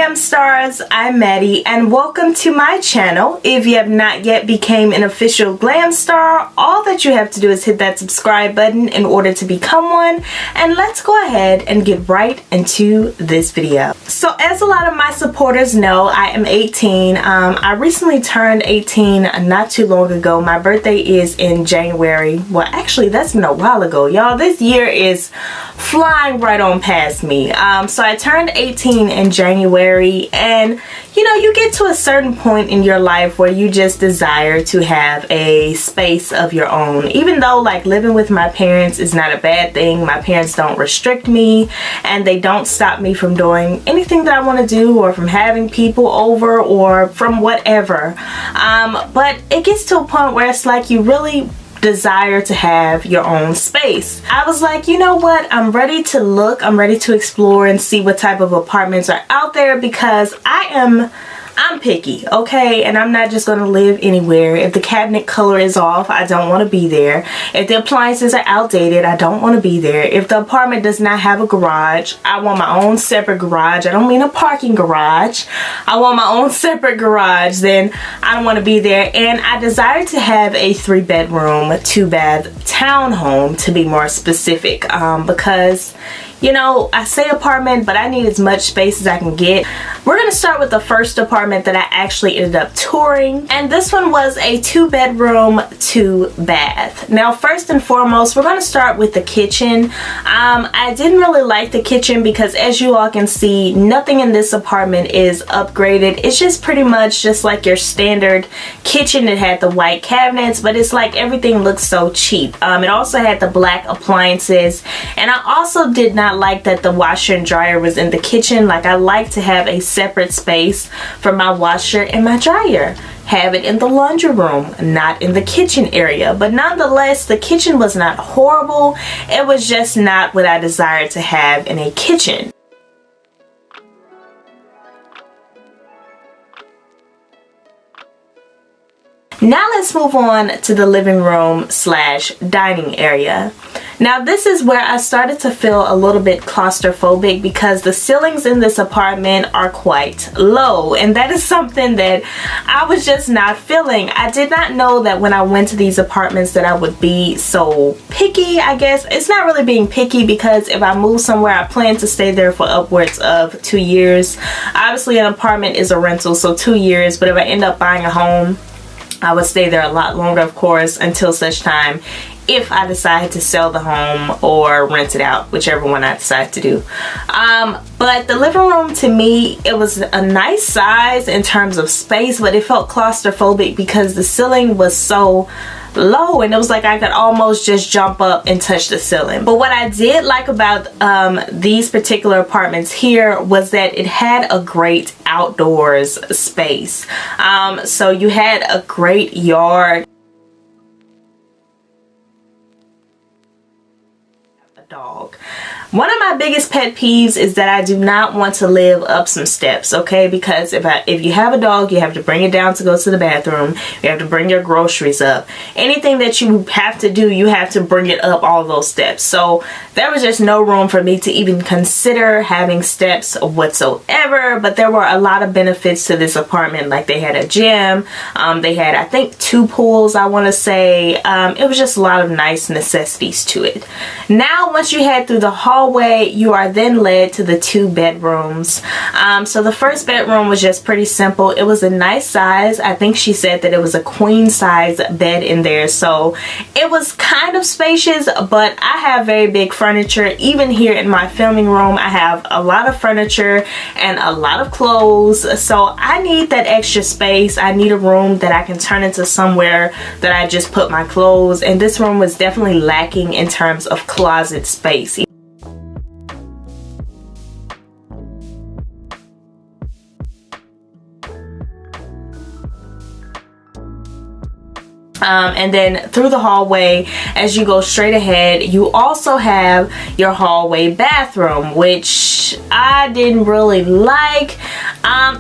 Glam Stars, I'm Maddie and welcome to my channel. If you have not yet became an official Glam Star, all that you have to do is hit that subscribe button in order to become one, and let's go ahead and get right into this video. So as a lot of my supporters know, I am 18. I recently turned 18 not too long ago. My birthday is in January. Well, actually that's been a while ago, y'all. This year is flying right on past me. So I turned 18 in January, and you know, you get to a certain point in your life where you just desire to have a space of your own. Even though like living with my parents is not a bad thing, my parents don't restrict me and they don't stop me from doing anything that I want to do or from having people over or from whatever. But it gets to a point where it's like you really desire to have your own space. I was like, you know what, I'm ready to look, I'm ready to explore and see what type of apartments are out there, because I'm picky, okay? And I'm not just gonna live anywhere. If the cabinet color is off, I don't want to be there. If the appliances are outdated, I don't want to be there. If the apartment does not have a garage, I want my own separate garage. I don't mean a parking garage. I want my own separate garage. Then I don't want to be there. And I desire to have a 3-bedroom, 2-bath townhome, to be more specific, because you know, I say apartment, but I need as much space as I can get. We're gonna start with the first apartment that I actually ended up touring, and this one was a 2-bedroom, 2-bath. Now, first and foremost, we're gonna start with the kitchen. I didn't really like the kitchen because, as you all can see, nothing in this apartment is upgraded. It's just pretty much just like your standard kitchen. It had the white cabinets, but it's like everything looks so cheap. It also had the black appliances, and I also did not like that the washer and dryer was in the kitchen. Like, I like to have a separate space for my washer and my dryer. Have it in the laundry room, not in the kitchen area. But nonetheless, the kitchen was not horrible. It was just not what I desired to have in a kitchen. Now let's move on to the living room slash dining area. Now this is where I started to feel a little bit claustrophobic because the ceilings in this apartment are quite low, and that is something that I was just not feeling. I did not know that when I went to these apartments that I would be so picky, I guess. It's not really being picky, because if I move somewhere, I plan to stay there for upwards of 2 years. Obviously an apartment is a rental, so 2 years, but if I end up buying a home, I would stay there a lot longer, of course, until such time if I decide to sell the home or rent it out, whichever one I decide to do. But the living room, to me, it was a nice size in terms of space, but it felt claustrophobic because the ceiling was so low, and it was like I could almost just jump up and touch the ceiling. But what I did like about these particular apartments here was that it had a great outdoors space. So you had a great yard. Dog. One of my biggest pet peeves is that I do not want to live up some steps, okay? Because if you have a dog, you have to bring it down to go to the bathroom. You have to bring your groceries up. Anything that you have to do, you have to bring it up all those steps. So there was just no room for me to even consider having steps whatsoever. But there were a lot of benefits to this apartment. Like, they had a gym. They had, I think, 2 pools, I want to say. It was just a lot of nice necessities to it. Now, once you head through the hallway, you are then led to the 2 bedrooms. So the first bedroom was just pretty simple. It was a nice size. I think she said that it was a queen size bed in there, so it was kind of spacious. But I have very big furniture. Even here in my filming room, I have a lot of furniture and a lot of clothes, so I need that extra space. I need a room that I can turn into somewhere that I just put my clothes, and this room was definitely lacking in terms of closet space. And then through the hallway, as you go straight ahead, you also have your hallway bathroom, which I didn't really like.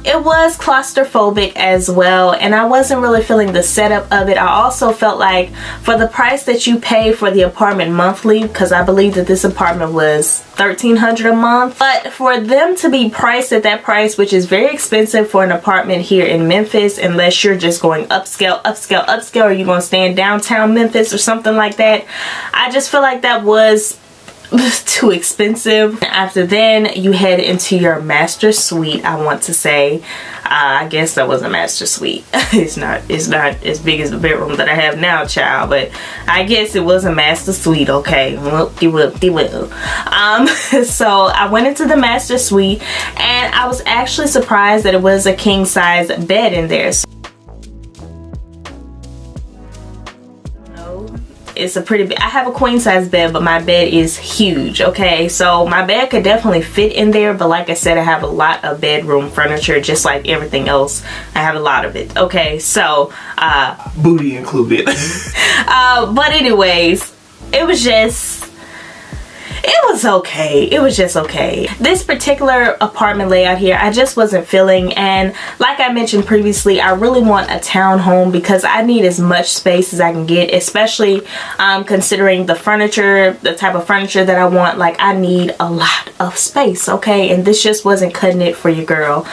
It was claustrophobic as well, and I wasn't really feeling the setup of it. I also felt like for the price that you pay for the apartment monthly, because I believe that this apartment was $1,300 a month, but for them to be priced at that price, which is very expensive for an apartment here in Memphis, unless you're just going upscale, or you're going to stay in downtown Memphis or something like that, I just feel like that was too expensive. After then, you head into your master suite. I want to say, I guess that was a master suite. It's not as big as the bedroom that I have now, child, but I guess it was a master suite. Okay, whoop-de-whoop-de-whoop. So I went into the master suite, and I was actually surprised that it was a king size bed in there. It's a pretty big, I have a queen size bed, but my bed is huge. Okay, so my bed could definitely fit in there, but like I said, I have a lot of bedroom furniture, just like everything else. I have a lot of it. Okay, so booty included. But anyways, it was okay. It was just okay. This particular apartment layout here, I just wasn't feeling, and like I mentioned previously, I really want a townhome because I need as much space as I can get, especially considering the furniture, the type of furniture that I want. Like, I need a lot of space, okay? And this just wasn't cutting it for your girl.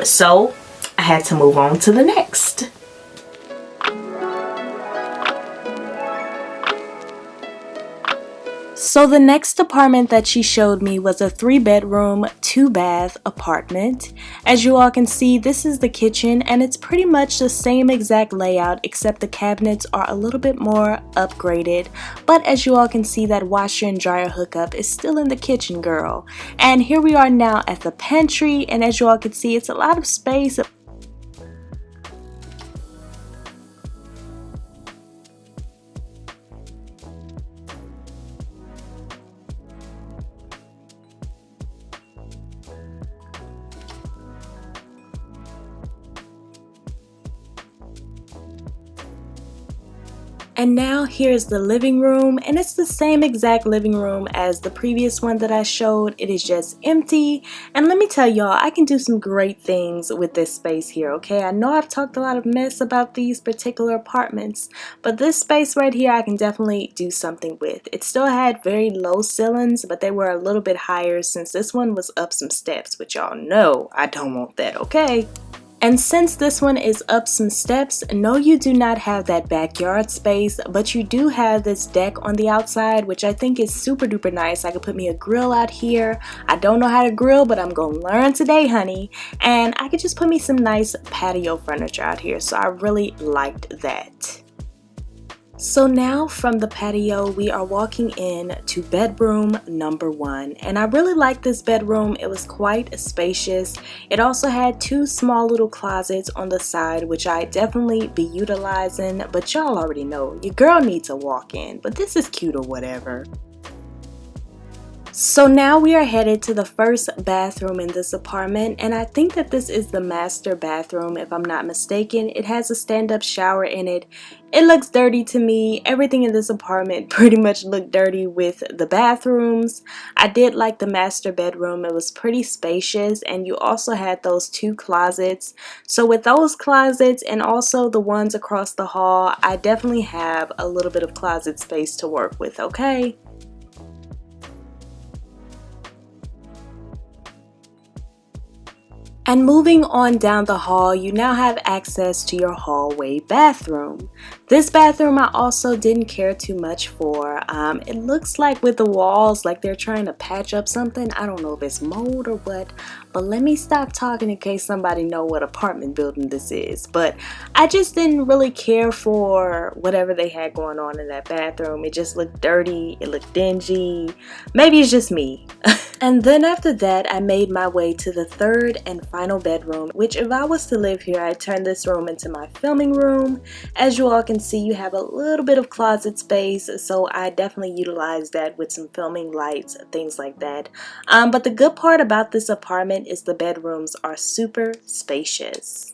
So I had to move on to the next. So the next apartment that she showed me was a 3-bedroom, 2-bath apartment. As you all can see, this is the kitchen, and it's pretty much the same exact layout, except the cabinets are a little bit more upgraded. But as you all can see, that washer and dryer hookup is still in the kitchen, girl. And here we are now at the pantry, and as you all can see, it's a lot of space. And now here's the living room, and it's the same exact living room as the previous one that I showed. It is just empty, and let me tell y'all, I can do some great things with this space here, okay? I know I've talked a lot of mess about these particular apartments, but this space right here I can definitely do something with. It still had very low ceilings, but they were a little bit higher since this one was up some steps, which y'all know I don't want that, okay? And since this one is up some steps, no, you do not have that backyard space, but you do have this deck on the outside, which I think is super duper nice. I could put me a grill out here. I don't know how to grill, but I'm gonna learn today, honey. And I could just put me some nice patio furniture out here, so I really liked that. So now from the patio, we are walking in to bedroom number 1, and I really like this bedroom. It was quite spacious. It also had 2 small little closets on the side, which I definitely be utilizing, but y'all already know your girl needs a walk-in, but this is cute or whatever. So now we are headed to the first bathroom in this apartment, and I think that this is the master bathroom if I'm not mistaken. It has a stand-up shower in it. It looks dirty to me. Everything in this apartment pretty much looked dirty with the bathrooms. I did like the master bedroom. It was pretty spacious, and you also had those 2 closets. So with those closets and also the ones across the hall, I definitely have a little bit of closet space to work with, okay? And moving on down the hall, you now have access to your hallway bathroom. This bathroom I also didn't care too much for. It looks like with the walls, like they're trying to patch up something. I don't know if it's mold or what, but let me stop talking in case somebody know what apartment building this is. But I just didn't really care for whatever they had going on in that bathroom. It just looked dirty, it looked dingy. Maybe it's just me. And then after that, I made my way to the 3rd and final bedroom, which if I was to live here, I'd turn this room into my filming room. As you all can see, you have a little bit of closet space, so I definitely utilize that with some filming lights, things like that. But the good part about this apartment is the bedrooms are super spacious.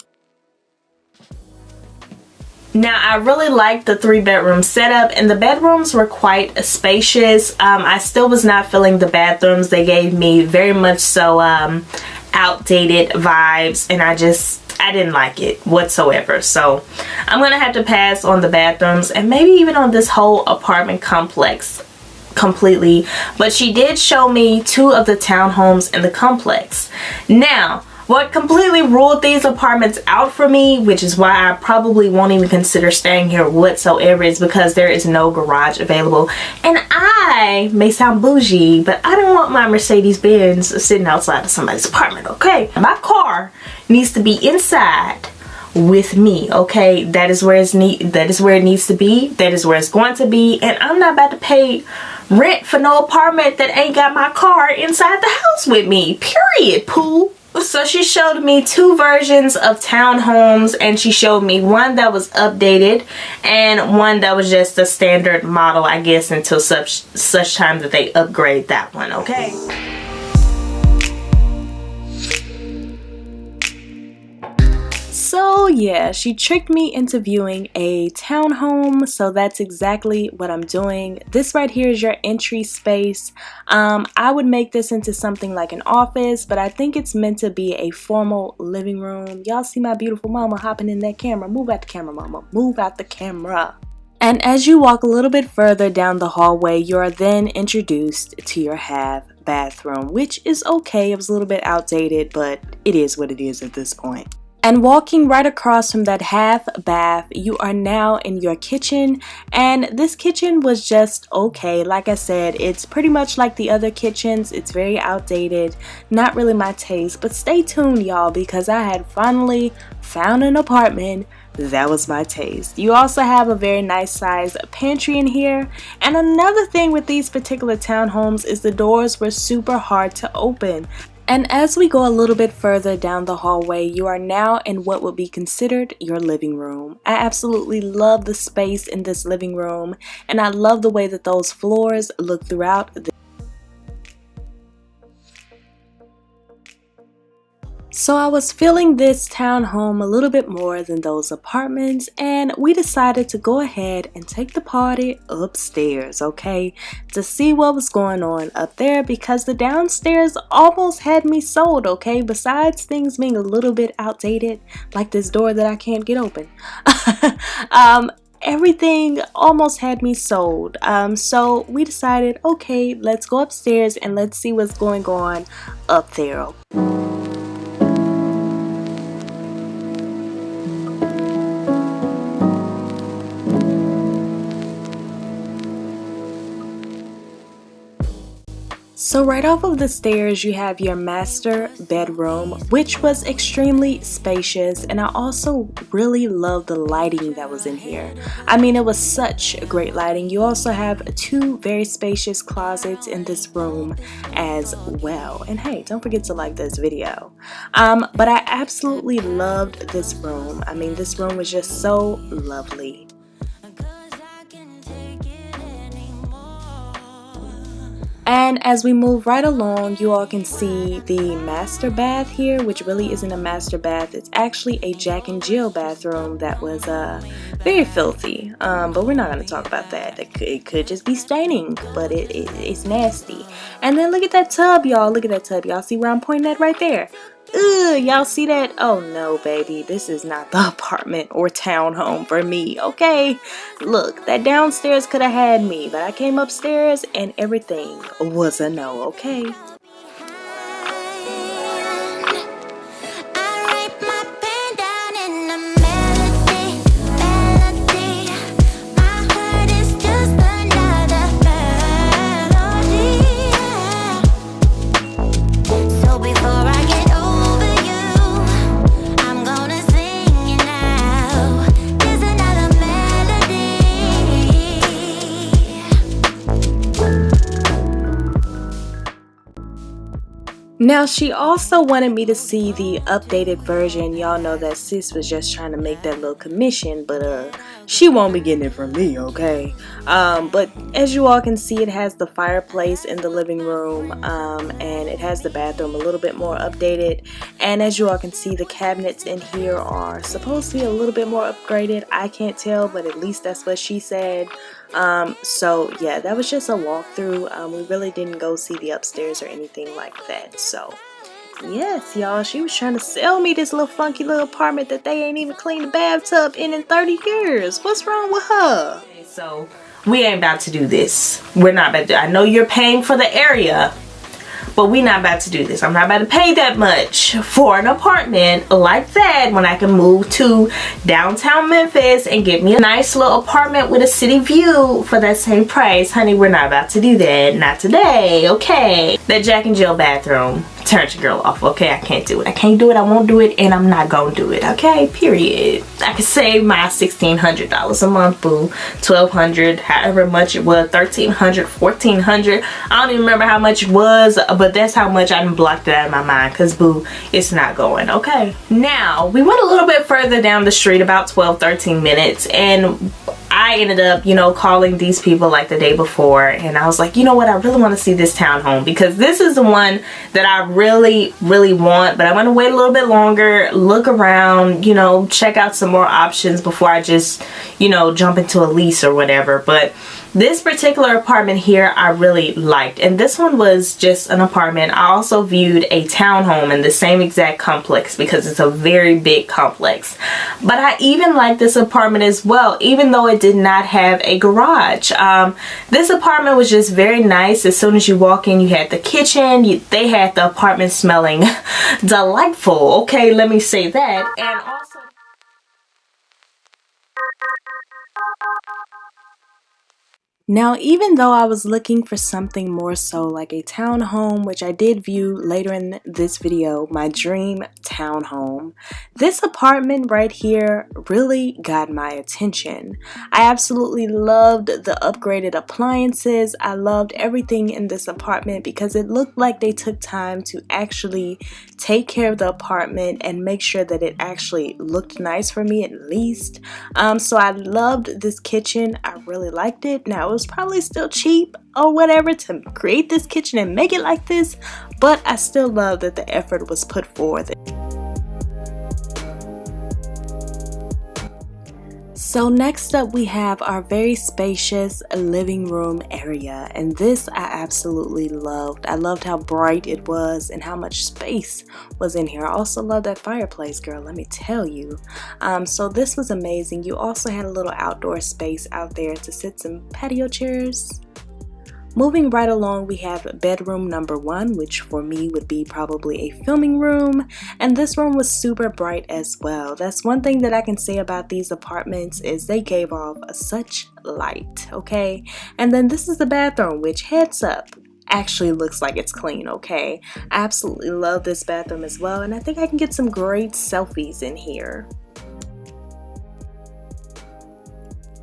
Now, I really liked the 3-bedroom setup, and the bedrooms were quite spacious. I still was not feeling the bathrooms. They gave me very much so outdated vibes, and I didn't like it whatsoever. So I'm gonna have to pass on the bathrooms and maybe even on this whole apartment complex completely. But she did show me 2 of the townhomes in the complex. Now, what completely ruled these apartments out for me, which is why I probably won't even consider staying here whatsoever, is because there is no garage available. And I may sound bougie, but I don't want my Mercedes-Benz sitting outside of somebody's apartment, okay? My car needs to be inside with me, okay? That is where it needs to be. That is where it's going to be. And I'm not about to pay rent for no apartment that ain't got my car inside the house with me. Period, poo. So she showed me 2 versions of townhomes, and she showed me one that was updated and one that was just a standard model, I guess, until such time that they upgrade that one, okay? So yeah, she tricked me into viewing a townhome, so that's exactly what I'm doing. This right here is your entry space. I would make this into something like an office, but I think it's meant to be a formal living room. Y'all see my beautiful mama hopping in that camera. Move out the camera, mama. Move out the camera. And as you walk a little bit further down the hallway, you are then introduced to your half bathroom, which is okay. It was a little bit outdated, but it is what it is at this point. And walking right across from that half bath, you are now in your kitchen, and this kitchen was just okay. Like I said, it's pretty much like the other kitchens. It's very outdated, not really my taste, but stay tuned, y'all, because I had finally found an apartment that was my taste. You also have a very nice size pantry in here, and another thing with these particular townhomes is the doors were super hard to open. And as we go a little bit further down the hallway, you are now in what would be considered your living room. I absolutely love the space in this living room, and I love the way that those floors look throughout the So I was feeling this townhome a little bit more than those apartments, and we decided to go ahead and take the party upstairs, okay, to see what was going on up there, because the downstairs almost had me sold, okay, besides things being a little bit outdated, like this door that I can't get open. Everything almost had me sold. So we decided, okay, let's go upstairs and let's see what's going on up there. So right off of the stairs, you have your master bedroom, which was extremely spacious, and I also really love the lighting that was in here. I mean, it was such great lighting. You also have 2 very spacious closets in this room as well. And hey, don't forget to like this video. But I absolutely loved this room. I mean, this room was just so lovely. And as we move right along, you all can see the master bath here, which really isn't a master bath. It's actually a Jack and Jill bathroom that was very filthy. But we're not going to talk about that. It could just be staining, but it's nasty. And then look at that tub, y'all. Look at that tub. Y'all see where I'm pointing at right there? Ugh, y'all see that? Oh no, baby, this is not the apartment or townhome for me, okay? Look, that downstairs could have had me, but I came upstairs and everything was a no, okay? Now, she also wanted me to see the updated version. Y'all know that sis was just trying to make that little commission, but she won't be getting it from me, okay? But as you all can see, it has the fireplace in the living room, and it has the bathroom a little bit more updated. And as you all can see, the cabinets in here are supposed to be a little bit more upgraded. I can't tell, but at least that's what she said. So yeah, that was just a walkthrough. We really didn't go see the upstairs or anything like that. So yes, y'all, she was trying to sell me this little funky little apartment that they ain't even cleaned the bathtub in 30 years. What's wrong with her? Okay, so we ain't about to do this. We're not about to. I know you're paying for the area, but we not about to do this. I'm not about to pay that much for an apartment like that when I can move to downtown Memphis and get me a nice little apartment with a city view for that same price. Honey, we're not about to do that. Not today, okay? That Jack and Jill bathroom turned your girl off, okay? I can't do it. I can't do it. I won't do it, and I'm not gonna do it, okay? Period. I could save my $1,600 a month, boo. $1,200, however much it was, $1,300, $1,400. I don't even remember how much it was, but that's how much I done blocked it out of my mind, because boo, it's not going, okay? Now, we went a little bit further down the street, about 12-13 minutes, and I ended up, you know, calling these people like the day before, and I was like, you know what, I really want to see this townhome, because this is the one that I really want, but I'm gonna wait a little bit longer, look around, you know, check out some more options before I just, you know, jump into a lease or whatever. But this particular apartment here I really liked, and this one was just an apartment. I also viewed a townhome in the same exact complex because it's a very big complex, but I even like this apartment as well, even though it did not have a garage. This apartment was just very nice. As soon as you walk in, you had the kitchen, they had the apartment smelling delightful, okay, let me say that. And also, now, even though I was looking for something more so like a townhome, which I did view later in this video, my dream townhome, this apartment right here really got my attention. I absolutely loved the upgraded appliances. I loved everything in this apartment because it looked like they took time to actually take care of the apartment and make sure that it actually looked nice for me at least. So I loved this kitchen. I really liked it. Now, it was probably still cheap or whatever to create this kitchen and make it like this, but I still love that the effort was put forth. So next up we have our very spacious living room area, and this I absolutely loved. I loved how bright it was and how much space was in here. I also love that fireplace, girl, let me tell you. So this was amazing. You also had a little outdoor space out there to sit some patio chairs. Moving right along, we have bedroom number 1, which for me would be probably a filming room, and this room was super bright as well. That's one thing that I can say about these apartments is they gave off such light, okay? And then this is the bathroom, which, heads up, actually looks like it's clean, okay? I absolutely love this bathroom as well, and I think I can get some great selfies in here.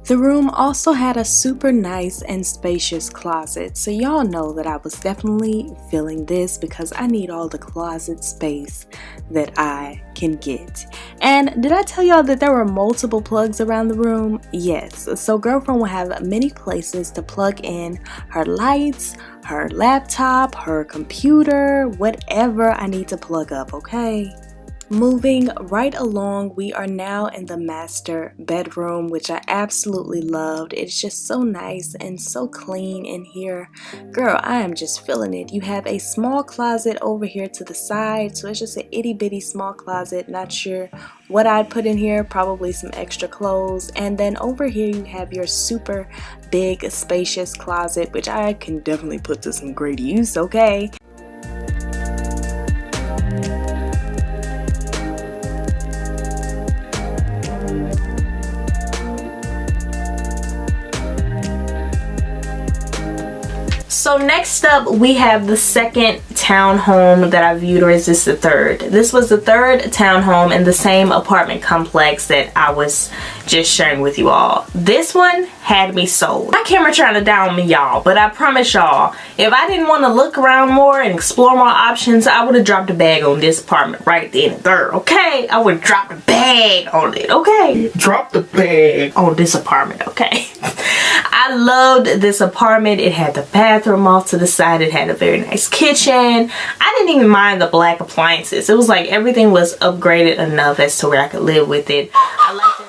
The room also had a super nice and spacious closet, so y'all know that I was definitely feeling this because I need all the closet space that I can get. And did I tell y'all that there were multiple plugs around the room? Yes, so girlfriend will have many places to plug in her lights, her laptop, her computer, whatever I need to plug up, okay? Moving right along, we are now in the master bedroom, which I absolutely loved. It's just so nice and so clean in here. Girl, I am just feeling it. You have a small closet over here to the side, so it's just an itty bitty small closet. Not sure what I'd put in here, probably some extra clothes. And then over here you have your super big spacious closet, which I can definitely put to some great use, okay? So next up we have the second townhome that I viewed, or is this the third? This was the third townhome in the same apartment complex that I was just sharing with you all. This one had me sold. My camera trying to down me, y'all, but I promise y'all, if I didn't want to look around more and explore more options, I would have dropped a bag on this apartment right then and there, okay? I would have dropped a bag on it, okay? Drop the bag on this apartment, okay? I loved this apartment. It had the bathroom off to the side. It had a very nice kitchen. I didn't even mind the black appliances. It was like everything was upgraded enough as to where I could live with it. I liked it.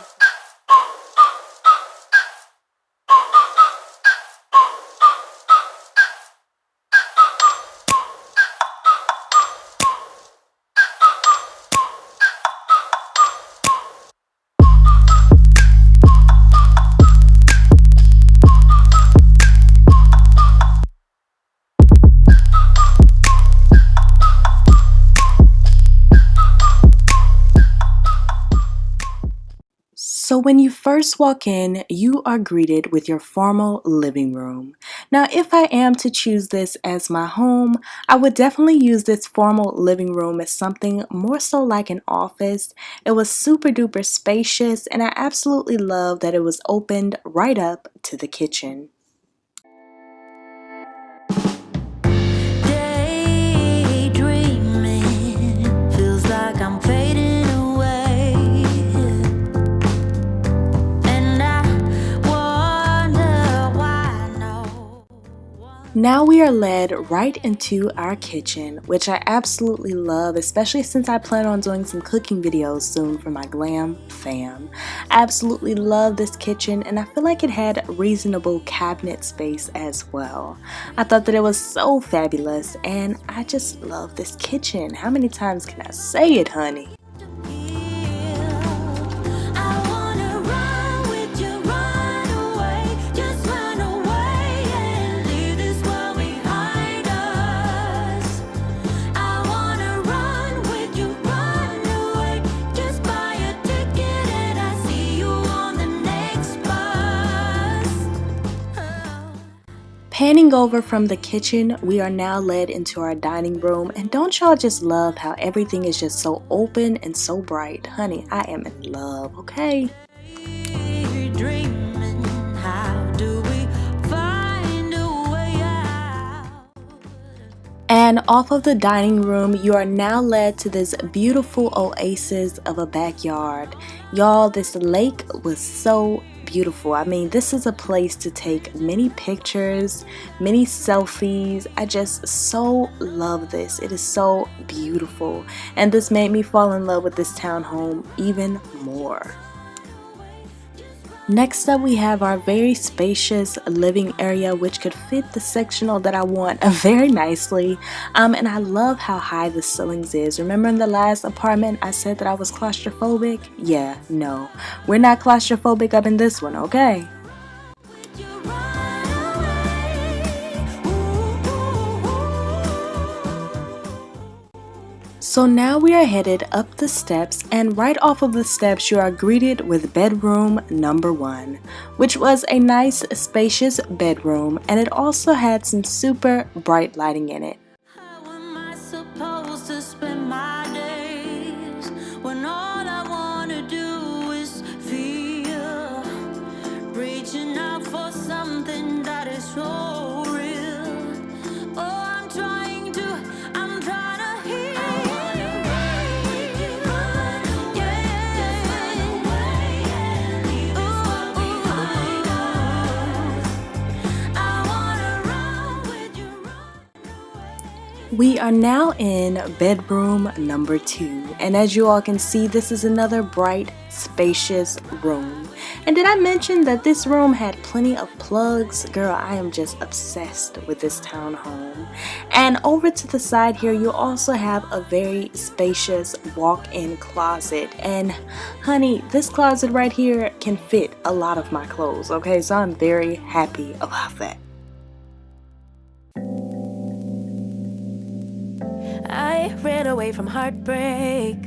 So when you first walk in, you are greeted with your formal living room. Now, if I am to choose this as my home, I would definitely use this formal living room as something more so like an office. It was super duper spacious, and I absolutely love that it was opened right up to the kitchen. Now we are led right into our kitchen, which I absolutely love, especially since I plan on doing some cooking videos soon for my Glam fam. I absolutely love this kitchen, and I feel like it had reasonable cabinet space as well. I thought that it was so fabulous, and I just love this kitchen. How many times can I say it, honey? Panning over from the kitchen, we are now led into our dining room, and don't y'all just love how everything is just so open and so bright? Honey, I am in love, okay? And off of the dining room, you are now led to this beautiful oasis of a backyard. Y'all, this lake was so beautiful. I mean, this is a place to take many pictures, many selfies. I just so love this. It is so beautiful. And this made me fall in love with this townhome even more. Next up, we have our very spacious living area, which could fit the sectional that I want very nicely. And I love how high the ceilings is. Remember in the last apartment I said that I was claustrophobic? Yeah, no, we're not claustrophobic up in this one, okay? So now we are headed up the steps, and right off of the steps you are greeted with bedroom number 1, which was a nice spacious bedroom, and it also had some super bright lighting in it. How am I supposed to spend my days when all I want to do is feel, reaching out for something that is so real. Oh, I'm trying to heal. We are now in bedroom number 2, and as you all can see, this is another bright, spacious room. And did I mention that this room had plenty of plugs? Girl, I am just obsessed with this townhome. And over to the side here, you also have a very spacious walk-in closet. And honey, this closet right here can fit a lot of my clothes, okay? So I'm very happy about that. I ran away from heartbreak.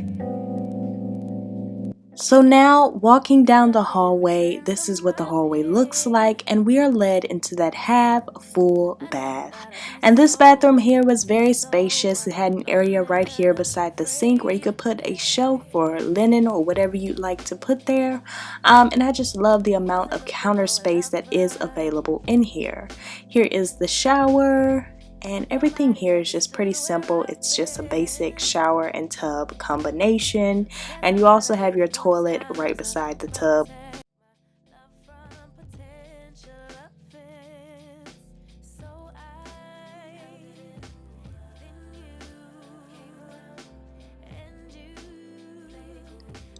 So now, walking down the hallway, this is what the hallway looks like, and we are led into that half-full bath. And this bathroom here was very spacious. It had an area right here beside the sink where you could put a shelf or linen or whatever you'd like to put there. And I just love the amount of counter space that is available in here. Here is the shower. And everything here is just pretty simple. It's just a basic shower and tub combination. And you also have your toilet right beside the tub.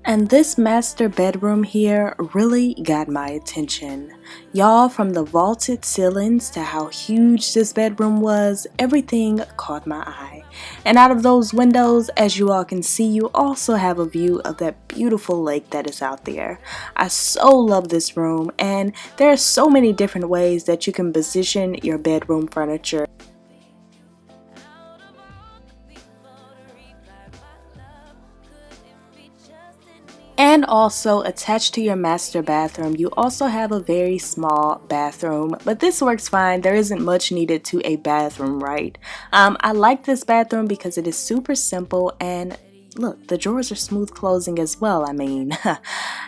And this master bedroom here really got my attention. Y'all, from the vaulted ceilings to how huge this bedroom was, everything caught my eye. And out of those windows, as you all can see, you also have a view of that beautiful lake that is out there. I so love this room, and there are so many different ways that you can position your bedroom furniture. And also attached to your master bathroom, you also have a very small bathroom, but this works fine. There isn't much needed to a bathroom, right? I like this bathroom because it is super simple, and look, the drawers are smooth closing as well. I mean,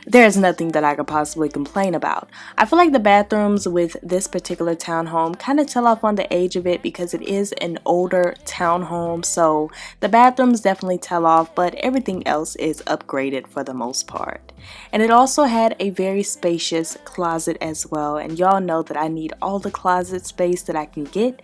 there's nothing that I could possibly complain about. I feel like the bathrooms with this particular townhome kind of tell off on the age of it because it is an older townhome, so the bathrooms definitely tell off, but everything else is upgraded for the most part. And it also had a very spacious closet as well, and y'all know that I need all the closet space that I can get.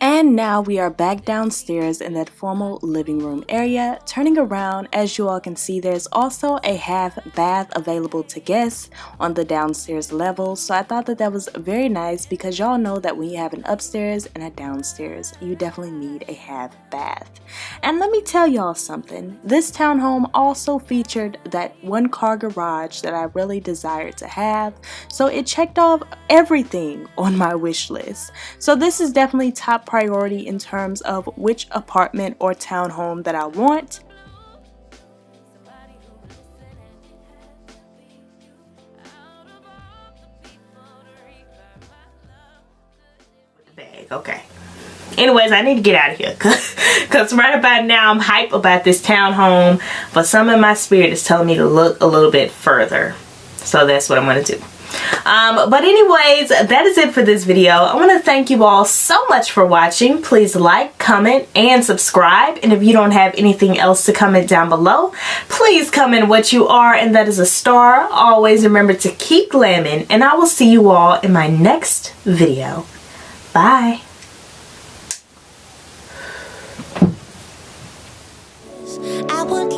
And now we are back downstairs in that formal living room area. Turning around, as you all can see, there's also a half bath available to guests on the downstairs level. So I thought that that was very nice because y'all know that when you have an upstairs and a downstairs, you definitely need a half bath. And let me tell y'all something. This townhome also featured that one car garage that I really desired to have. So it checked off everything on my wish list. So this is definitely top priority in terms of which apartment or townhome that I want. Okay. Anyways, I need to get out of here because right about now I'm hype about this townhome, but some of my spirit is telling me to look a little bit further. So that's what I'm going to do. But anyways, that is it for this video. I want to thank you all so much for watching. Please like, comment, and subscribe. And if you don't have anything else to comment down below, please comment what you are, and that is a star. Always remember to keep glamming, and I will see you all in my next video. Bye. I would